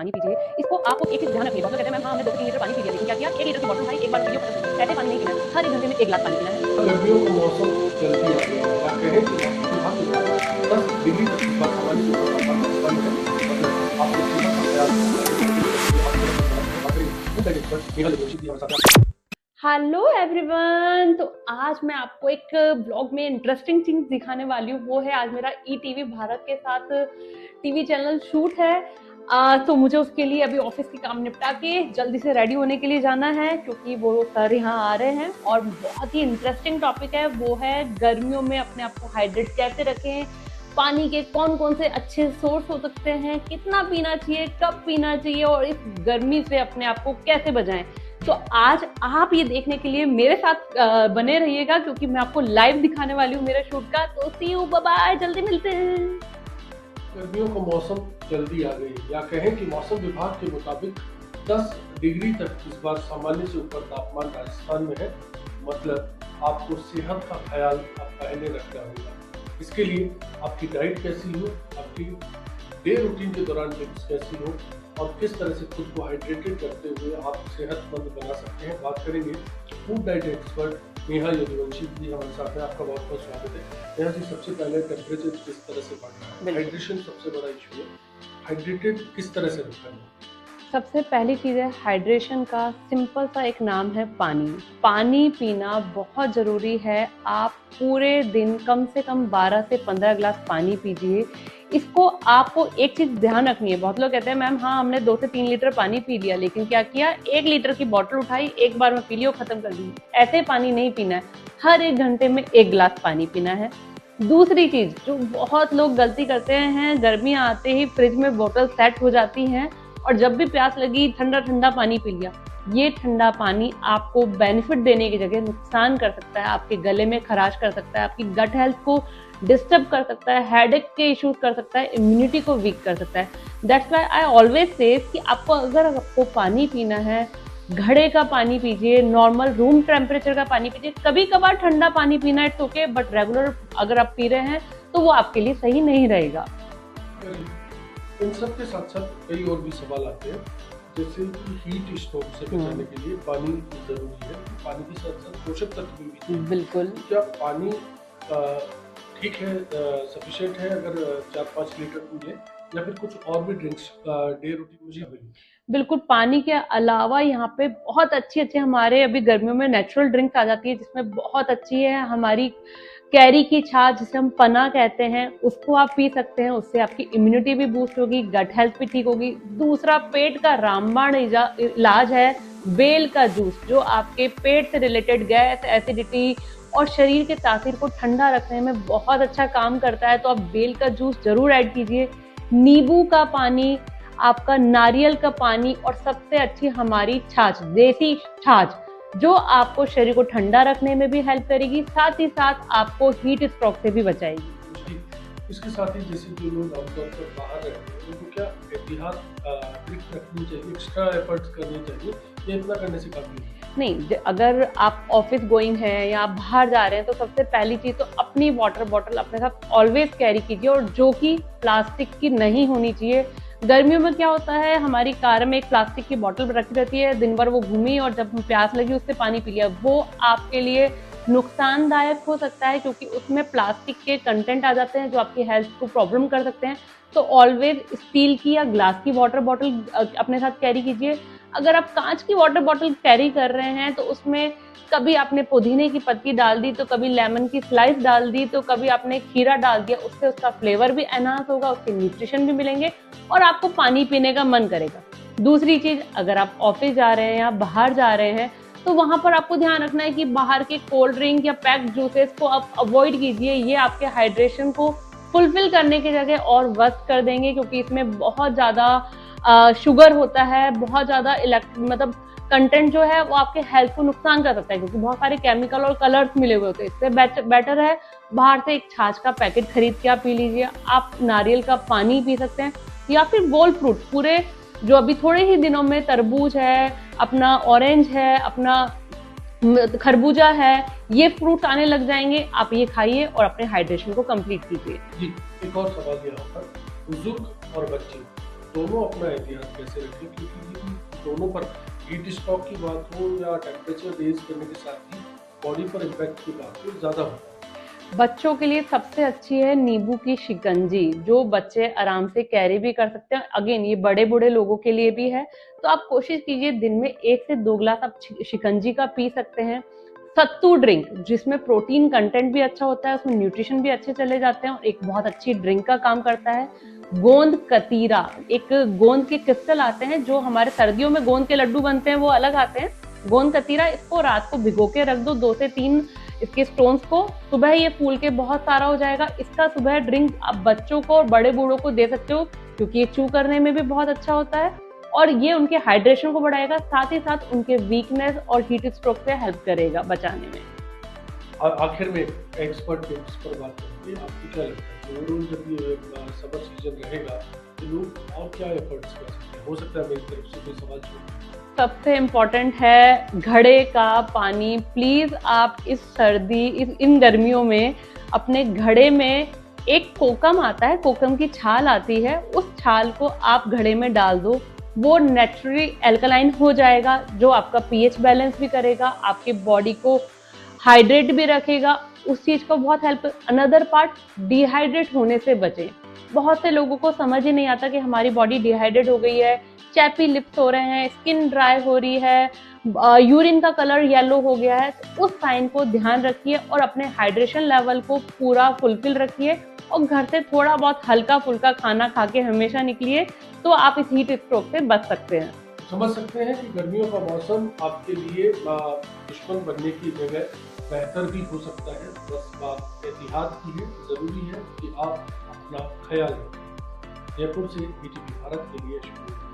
पानी पीजिए। इसको आपको एक चीज ध्यान रखनी है। बहुत लोग कहते हैं मैम हाँ हमने 2 से 3 लीटर पानी पी लिया, लेकिन क्या किया 1 लीटर की बोतल उठाई, एक बार वीडियो खत्म, ऐसे पानी नहीं पीना है। हर 1 घंटे में 1 गिलास पानी पीना है। गर्मियों का मौसम जल्दी आ गया है या कहें कि मौसम विभाग के 10 डिग्री तक इस बार सामान्य से ऊपर तापमान बन है। मतलब आपको सीमा का ख्याल हेलो एवरीवन, तो आज मैं आपको एक ब्लॉग में इंटरेस्टिंग चीज दिखाने वाली हूँ। वो है आज मेरा ईटीवी भारत के साथ टीवी चैनल शूट है। तो मुझे उसके लिए अभी ऑफिस के काम निपटा के जल्दी से रेडी होने के लिए जाना है, क्योंकि वो सर यहाँ आ रहे हैं। और बहुत ही इंटरेस्टिंग टॉपिक है, वो है गर्मियों में अपने आप को हाइड्रेट कैसे रखें, पानी के कौन कौन से अच्छे सोर्स हो सकते हैं, कितना पीना चाहिए, कब पीना चाहिए, और इस गर्मी से अपने आप को कैसे बचाएं। तो आज आप ये देखने के लिए मेरे साथ बने रहिएगा, क्योंकि मैं आपको लाइव दिखाने वाली हूँ मेरे शूट का। तो सी यू, बाय बाय, जल्दी मिलते हैं। गर्मियों का मौसम जल्दी आ गई या कहें कि मौसम विभाग के मुताबिक 10 डिग्री तक इस बार सामान्य से ऊपर तापमान राजस्थान में है। मतलब आपको सेहत का ख्याल आप पहले रखना होगा। इसके लिए आपकी डाइट कैसी हो, आपकी डे रूटीन के दौरान टिप्स कैसी हो और किस तरह से खुद को हाइड्रेटेड करते हुए आप सेहतमंद बना सकते हैं, बात करेंगे। Food diet expert Neha Yaduvanshi ji हमारे साथ हैं। आपका बहुत बहुत स्वागत है। नेहा जी, सबसे पहले टेम्परेचर किस तरह से बढ़ना है, हाइड्रेशन सबसे बड़ा इशू है, हाइड्रेटेड किस तरह से रखना है? सबसे पहली चीज़ है हाइड्रेशन का सिंपल सा एक नाम है पानी। पानी पीना बहुत ज़रूरी है। आप पूरे दिन कम से कम 12 से 15 गिलास पानी पीजिए। इसको आपको एक चीज़ ध्यान रखनी है। बहुत लोग कहते हैं मैम हाँ हमने 2 से 3 लीटर पानी पी लिया, लेकिन क्या किया 1 लीटर की बोतल उठाई, एक बार में पी ली और खत्म कर दी। ऐसे पानी नहीं पीना है। हर 1 घंटे में 1 गिलास पानी पीना है। दूसरी चीज़ जो बहुत लोग गलती करते हैं, गर्मियाँ आते ही फ्रिज में बोतल सेट हो जाती हैं और जब भी प्यास लगी ठंडा ठंडा पानी पी लिया। ये ठंडा पानी आपको बेनिफिट देने की जगह नुकसान कर सकता है। आपके गले में खराश कर सकता है, आपकी गट हेल्थ को डिस्टर्ब कर सकता है, हेडेक के इश्यूज कर सकता है, इम्यूनिटी को वीक कर सकता है। That's why I always say कि आपको पानी पीना है, घड़े का पानी पीजिए, नॉर्मल रूम टेम्परेचर का पानी पीजिए। कभी कभार ठंडा पानी पीना इट्स ओके, बट रेगुलर अगर आप पी रहे हैं तो वो आपके लिए सही नहीं रहेगा। इन सब के साथ साथ कई और भी सवाल आते हैं, जैसे कि हीट स्ट्रोक से बचाने के लिए पानी जरूरी है। पानी के साथ साथ पोषक तत्व भी। बिल्कुल। क्या पानी ठीक है, सफिशिएंट है अगर 4-5 लीटर पी लें, या फिर कुछ और भी ड्रिंक्स डे रूटीन में शामिल? बिल्कुल, पानी के अलावा यहाँ पे बहुत अच्छी हमारे अभी गर्मियों में नेचुरल ड्रिंक्स आ जाती है, जिसमें बहुत अच्छी है हमारी कैरी की छाछ, जिसे हम पना कहते हैं, उसको आप पी सकते हैं। उससे आपकी इम्यूनिटी भी बूस्ट होगी, गट हेल्थ भी ठीक होगी। दूसरा पेट का रामबाण इलाज है बेल का जूस, जो आपके पेट से रिलेटेड गैस, एसिडिटी और शरीर के तासीर को ठंडा रखने में बहुत अच्छा काम करता है। तो आप बेल का जूस जरूर ऐड कीजिए। नींबू का पानी, आपका नारियल का पानी, और सबसे अच्छी हमारी छाछ, देसी छाछ, जो आपको शरीर को ठंडा रखने में भी हेल्प करेगी, साथ ही साथ आपको हीट स्ट्रोक से भी बचाएगी। इसके साथ ही जैसे जो लोग आमतौर पर बाहर रहते हैं, उनको क्या एहतियात ट्रिक रखनी चाहिए, एक्स्ट्रा एफर्ट्स करने चाहिए, या इतना करने से काफी नहीं? अगर आप ऑफिस गोइंग हैं या आप बाहर जा रहे हैं, तो सबसे पहली चीज तो अपनी वाटर बॉटल अपने साथ ऑलवेज कैरी कीजिए, और जो कि प्लास्टिक की नहीं होनी चाहिए। गर्मियों में क्या होता है, हमारी कार में एक प्लास्टिक की बोतल रखी रहती है, दिन भर वो घूमी और जब प्यास लगी उससे पानी पी लिया। वो आपके लिए नुकसानदायक हो सकता है, क्योंकि उसमें प्लास्टिक के कंटेंट आ जाते हैं जो आपकी हेल्थ को प्रॉब्लम कर सकते हैं। तो ऑलवेज स्टील की या ग्लास की वाटर बॉटल अपने साथ कैरी कीजिए। अगर आप कांच की वाटर बॉटल कैरी कर रहे हैं, तो उसमें कभी आपने पुदीने की पत्ती डाल दी, तो कभी लेमन की स्लाइस डाल दी, तो कभी आपने खीरा डाल दिया। उससे उसका फ्लेवर भी एनहांस होगा, उसके न्यूट्रिशन भी मिलेंगे और आपको पानी पीने का मन करेगा। दूसरी चीज, अगर आप ऑफिस जा रहे हैं या बाहर जा रहे हैं, तो वहां पर आपको ध्यान रखना है कि बाहर के कोल्ड ड्रिंक या पैक्ड जूसेस को आप अवॉइड कीजिए। ये आपके हाइड्रेशन को फुलफिल करने की जगह और वर्स्ट कर देंगे, क्योंकि इसमें बहुत ज्यादा शुगर होता है, बहुत ज्यादा मतलब कंटेंट जो है वो आपके हेल्थ को नुकसान कर सकता है, क्योंकि बहुत सारे केमिकल और कलर्स मिले हुए होते हैं। इससे बेटर है बाहर से एक छाछ का पैकेट खरीद के आप पी लीजिए। आप नारियल का पानी पी सकते हैं, या फिर बोल फ्रूट, पूरे जो अभी थोड़े ही दिनों में तरबूज है, अपना ऑरेंज है, अपना खरबूजा है, ये फ्रूट्स आने लग जाएंगे। आप ये खाइए और अपने हाइड्रेशन को कंप्लीट कीजिए। जी, एक और सवाल यहाँ पर, बुजुर्ग और बच्चे दोनों अपना एहतियात कैसे रखें, क्योंकि दोनों पर हीट स्ट्रोक की बात हो या टेम्परेचर रेज करने के साथ ही बॉडी पर इम्पैक्ट की बात हो, ज़्यादा होता है। बच्चों के लिए सबसे अच्छी है नींबू की शिकंजी, जो बच्चे आराम से कैरी भी कर सकते हैं। अगेन ये बड़े बूढ़े लोगों के लिए भी है, तो आप कोशिश कीजिए दिन में 1 से 2 ग्लास आप शिकंजी का पी सकते हैं। सत्तू ड्रिंक, जिसमें प्रोटीन कंटेंट भी अच्छा होता है, उसमें न्यूट्रिशन भी अच्छे चले जाते हैं और एक बहुत अच्छी ड्रिंक का काम करता है। गोंद कतीरा, एक गोंद के क्रिस्टल आते हैं, जो हमारे सर्दियों में गोंद के लड्डू बनते हैं वो अलग आते हैं। गोंद कतीरा, इसको रात को भिगो के रख दो, 2 से 3 इसके स्टोन्स को, सुबह ये फूल के बहुत सारा हो जाएगा। इसका सुबह ड्रिंक आप बच्चों को और बड़े बूढ़ों को दे सकते हो, क्योंकि ये च्यू करने में भी बहुत अच्छा होता है और ये उनके हाइड्रेशन को बढ़ाएगा, साथ ही साथ उनके वीकनेस और हीट स्ट्रोक से हेल्प करेगा बचाने में। और आखिर में एक्सपर्ट टिप्स पर बात करते हैं, आपको क्या लगता है ओवरऑल जब ये समर सीजन रहेगा तो लोग और क्या एफर्ट्स कर सकते हैं? हो सकता है मेरी तरफ से कोई सवाल छोड़। सबसे इम्पोर्टेंट है घड़े का पानी। प्लीज आप इन गर्मियों में अपने घड़े में, एक कोकम आता है, कोकम की छाल आती है, उस छाल को आप घड़े में डाल दो, वो नेचुरली एल्कलाइन हो जाएगा, जो आपका पीएच बैलेंस भी करेगा, आपकी बॉडी को हाइड्रेट भी रखेगा, उस चीज को बहुत हेल्प। अनदर पार्ट, डिहाइड्रेट होने से बचें। बहुत से लोगों को समझ ही नहीं आता कि हमारी बॉडी डिहाइड्रेट हो गई है, चैपी लिप्स हो रहे हैं, स्किन ड्राई हो रही है, यूरिन का कलर येलो हो गया है। तो उस साइन को ध्यान रखिए और अपने हाइड्रेशन लेवल को पूरा फुलफिल रखिए और घर से थोड़ा बहुत हल्का फुल्का खाना खा के हमेशा निकलिए, तो आप इस हीट स्ट्रोक से बच सकते हैं। समझ सकते हैं कि गर्मियों का मौसम आपके लिए दुश्मन बनने की जगह बेहतर भी हो सकता है, बस बात एहतियात की है। जरूरी है कि आप अपना ख्याल रखें। जयपुर से BTV भारत के लिए शुक्रिया।